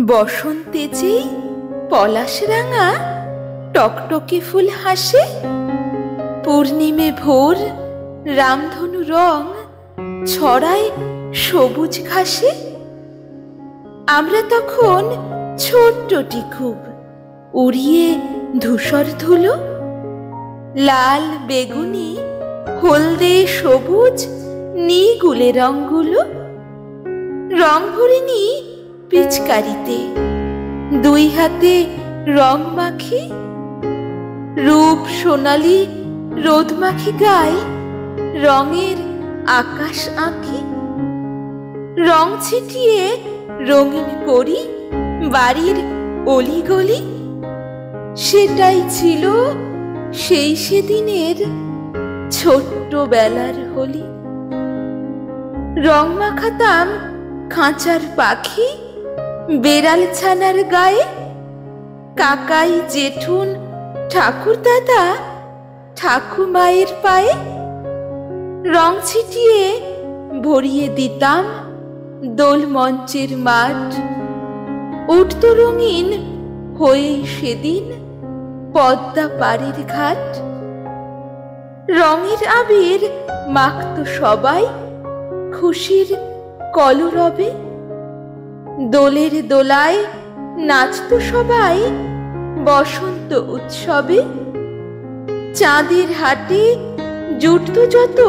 বসন্তে যেই পলাশ রাঙা টকটকে ফুল হাসে, পূর্ণিমে ভোর রামধনু রং ছড়ায় সবুজ ঘাসে। আমরা তখন ছোট্টটি খুব, উড়িয়ে ধূসর ধুলো, লাল বেগুনি হলদে সবুজ নিগুলে রঙগুলো। রং ভরে নি পিচকারিতে, দুই হাতে রং মাখি, রূপ সোনালি রোদ মাখি গায়ে রঙের আকাশ আঁকি। রং ছিটিয়ে রঙিন করি বাড়ির অলিগলি। সেটাই ছিল সেই সেদিনের ছোট্টবেলার হোলি। রং মাখাতাম খাঁচার পাখি বেড়াল ছানার গায়ে, কাকাই জেঠুন ঠাকুর দাদা ঠাকুমায়ের পায়ে। রং ছিটিয়ে ভরিয়ে দিতাম দোল মঞ্চের মাঠ, উঠত রঙিন হয়ে সেদিন পদ্মা পাড়ের ঘাট। রঙের আবির মাখত সবাই খুশির কলরবে, দোলের দোলায় নাচত সবাই বসন্ত উৎসবে। চাঁদের হাটে জুটত যত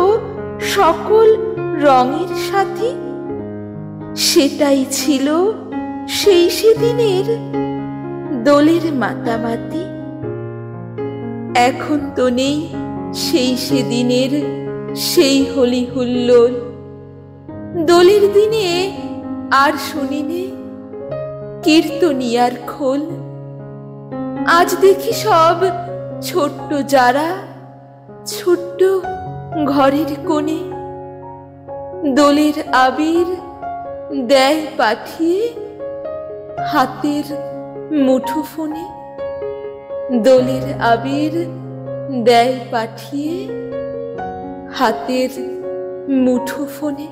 সকল রঙের সাথী, সেটাই ছিল সেই সেদিনের দোলের মাতামাতি। এখন তো নেই সেই সেদিনের সেই হোলি হুল্লোড়। দোলের দিনে আর শুনিনে কীর্তনিয়ার খোল। আজ দেখি সব ছোট্ট যারা ছোট্ট ঘরের কোণে, দোলের আবির দেয় পাঠিয়ে হাতের মুঠোফোনে। দোলের আবির দেয় পাঠিয়ে হাতের মুঠোফোনে।